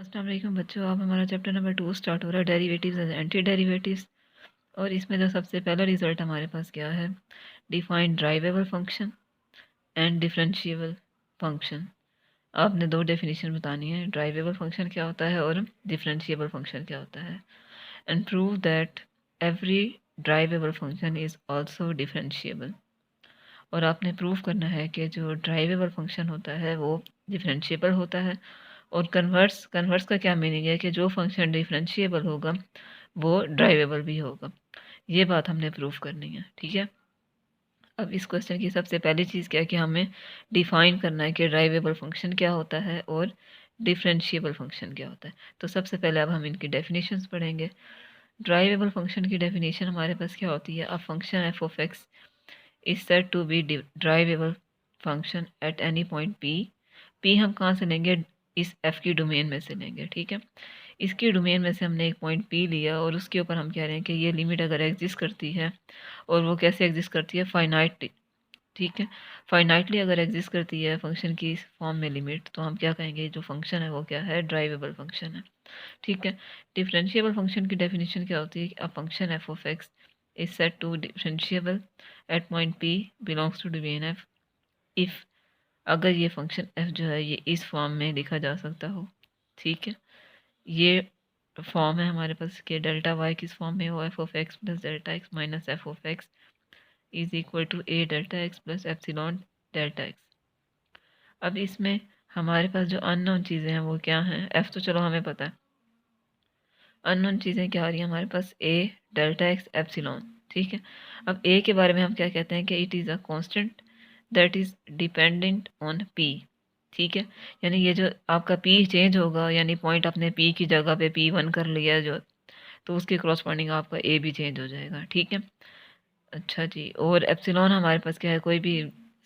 अस्सलाम वालेकुम बच्चों, अब हमारा चैप्टर नंबर 2 स्टार्ट हो रहा है, डेरिवेटिव्स एंड एंटी डेरिवेटिव्स। और इसमें जो सबसे पहला रिजल्ट हमारे पास क्या है, define derivable function and differentiable function. आपने दो डेफिनेशन बतानी है, ड्राइवेबल फंक्शन क्या होता है और डिफरेंशिएबल फंक्शन क्या होता है। And prove that every derivable function is also differentiable. और आपने प्रूव करना है कि जो ड्राइवेबल फंक्शन होता है वो डिफरेंशिएबल होता है। और कन्वर्स कन्वर्स का क्या मीनिंग है कि जो फंक्शन डिफरेंशिएबल होगा वो ड्राइवेबल भी होगा। ये बात हमने प्रूव करनी है, ठीक है। अब इस क्वेश्चन की सबसे पहली चीज़ क्या है कि हमें डिफाइन करना है कि ड्राइवेबल फंक्शन क्या होता है और डिफरेंशिएबल फंक्शन क्या होता है। तो सबसे पहले अब हम इनकी डेफिनेशंस पढ़ेंगे। ड्राइवेबल फंक्शन की डेफिनेशन हमारे पास क्या होती है, a function f of x is said to be derivable function at any point p. P हम कहाँ से लेंगे, इस एफ की डोमेन में से लेंगे, ठीक है। इसकी डोमेन में से हमने एक पॉइंट पी लिया और उसके ऊपर हम कह रहे हैं कि ये लिमिट अगर एग्जिस्ट करती है, और वो कैसे एग्जिस्ट करती है, फाइनाइट, ठीक है। फाइनाइटली अगर एग्जिस्ट करती है फंक्शन की इस फॉर्म में लिमिट, तो हम क्या कहेंगे, जो फंक्शन है वो क्या है, ड्राइवेबल फंक्शन है, ठीक है। डिफरेंशिएबल फंक्शन की डेफिनेशन क्या होती है, a function f of x is set to differentiable at point p belongs to domain f if, अगर ये फंक्शन एफ जो है ये इस फॉर्म में लिखा जा सकता हो, ठीक है। ये फॉर्म है हमारे पास कि डेल्टा वाई किस फॉर्म में हो, f of x plus delta x minus f of x is equal to a delta x plus epsilon delta x. अब इसमें हमारे पास जो अननोन चीज़ें हैं वो क्या हैं, एफ तो चलो हमें पता है, अननोन चीज़ें क्या आ रही हैं हमारे पास, ए डेल्टा एक्स एप्सिलॉन, ठीक है। अब ए के बारे में हम क्या कहते हैं कि it is a constant that is dependent on P, ठीक है। यानी ये जो आपका पी चेंज होगा, यानी पॉइंट आपने पी की जगह पे पी वन कर लिया जो, तो उसके क्रॉसपॉन्डिंग आपका ए भी चेंज हो जाएगा, ठीक है। अच्छा जी, और एप्सिलॉन हमारे पास क्या है, कोई भी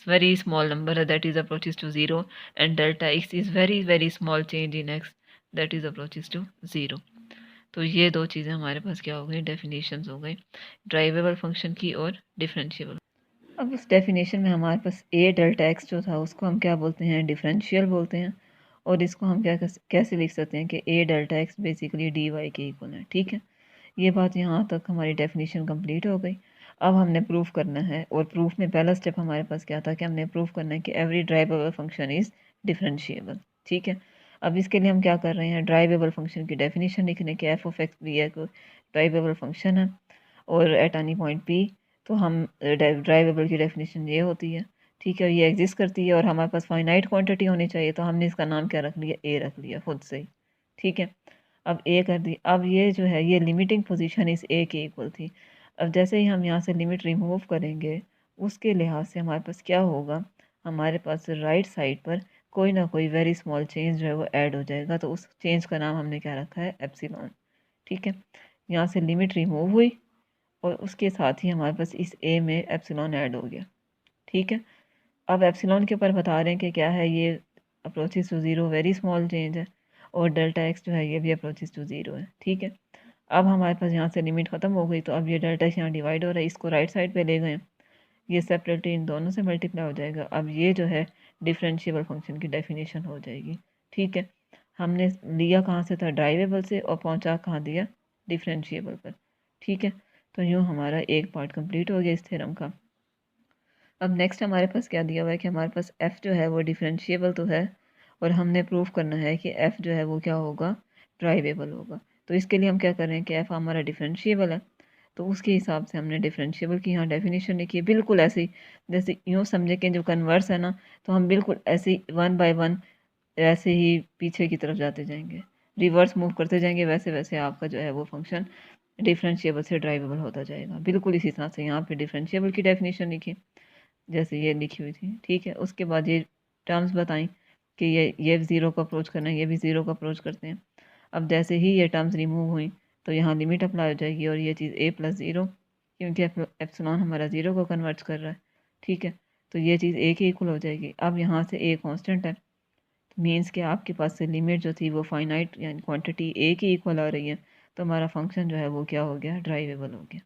वेरी स्मॉल नंबर है that is approaches to zero, and delta x is very very small change in x that is approaches to zero. तो ये दो चीज़ें हमारे पास क्या हो गई, डेफिनेशंस हो गई ड्राइवेबल फंक्शन की और डिफरेंशिएबल। अब उस डेफिनेशन में हमारे पास ए डेल्टा एक्स जो था उसको हम क्या बोलते हैं, डिफरेंशियल बोलते हैं। और इसको हम क्या कैसे लिख सकते हैं कि a delta x basically d y के इक्वल है, ठीक है। ये बात यहाँ तक हमारी डेफिनेशन कंप्लीट हो गई। अब हमने प्रूफ करना है, और प्रूफ में पहला स्टेप हमारे पास क्या था कि हमने प्रूफ करना है कि every derivable function is differentiable, ठीक है। अब इसके लिए हम क्या कर रहे हैं, ड्राइवेबल फंक्शन की डेफिनेशन लिखने के, एफ ऑफ एक्स भी एक ड्राइवेबल फंक्शन है और एट एनी पॉइंट पी, तो हम ड्राइवेबल की डेफिनेशन ये होती है, ठीक है, ये एग्जिस्ट करती है और हमारे पास फाइनाइट क्वांटिटी होनी चाहिए, तो हमने इसका नाम क्या रख लिया, ए रख लिया खुद से ही, ठीक है। अब ए कर दी, अब ये जो है ये लिमिटिंग पोजीशन इस ए के इक्वल थी। अब जैसे ही हम यहाँ से लिमिट रिमूव करेंगे, उसके लिहाज से हमारे पास क्या होगा, हमारे पास राइट साइड पर कोई ना कोई वेरी स्मॉल चेंज जो है वो ऐड हो जाएगा, तो उस चेंज का नाम हमने क्या रखा है, एप्सिलॉन, ठीक है। यहाँ से लिमिट रिमूव हुई और उसके साथ ही हमारे पास इस ए में एप्सिलॉन ऐड हो गया, ठीक है। अब एप्सिलॉन के ऊपर बता रहे हैं कि क्या है, ये approaches to zero very small change है, और डेल्टा एक्स जो है ये भी अप्रोचेज टू ज़ीरो है, ठीक है। अब हमारे पास यहाँ से लिमिट ख़त्म हो गई, तो अब ये डेल्टा एक्स यहाँ डिवाइड हो रहा है, इसको राइट साइड पे ले गए, ये सेपरेटली इन दोनों से मल्टीप्लाई हो जाएगा। अब ये जो है डिफरेंशिएबल फंक्शन की डेफिनेशन हो जाएगी, ठीक है। हमने लिया कहाँ से था, ड्राइवेबल से, और पहुँचा कहाँ दिया, डिफरेंशिएबल पर, ठीक है। तो यूँ हमारा एक पार्ट कंप्लीट हो गया इस थ्योरम का। अब नेक्स्ट हमारे पास क्या दिया हुआ है कि हमारे पास f जो है वो डिफरेंशिएबल तो है, और हमने प्रूफ करना है कि f जो है वो क्या होगा, ड्राइवेबल होगा। तो इसके लिए हम क्या कर रहे हैं कि f हमारा डिफरेंशिएबल है, तो उसके हिसाब से हमने डिफरेंशिएबल की यहाँ डेफिनेशन लिखी है, बिल्कुल ऐसे ही जैसे यूँ समझे कि जो कन्वर्स है ना, तो हम बिल्कुल ऐसे ही वन बाय वन ऐसे ही पीछे की तरफ जाते जाएंगे, रिवर्स मूव करते जाएंगे, वैसे वैसे आपका जो है वो फंक्शन डिफरेंशिएबल से ड्राइवेबल होता जाएगा। बिल्कुल इसी तरह से यहाँ पे डिफरेंशिएबल की डेफिनेशन लिखी जैसे ये लिखी हुई थी, ठीक है। उसके बाद ये टर्म्स बताएं कि ये ज़ीरो को अप्रोच करना है, ये भी ज़ीरो को अप्रोच करते हैं। अब जैसे ही ये टर्म्स रिमूव हुई तो यहाँ लिमिट अप्लाई हो जाएगी, और ये चीज़ ए प्लस ज़ीरो, क्योंकि एप्सिलॉन हमारा ज़ीरो को कन्वर्ट कर रहा है, ठीक है। तो ये चीज़ ए के इक्वल हो जाएगी। अब यहाँ से ए कांस्टेंट है, मीन्स कि आपके पास से लिमिट जो थी वो फाइनाइट यानी क्वांटिटी ए की इक्वल आ रही है, तो हमारा फंक्शन जो है वो क्या हो गया, ड्राइवेबल हो गया।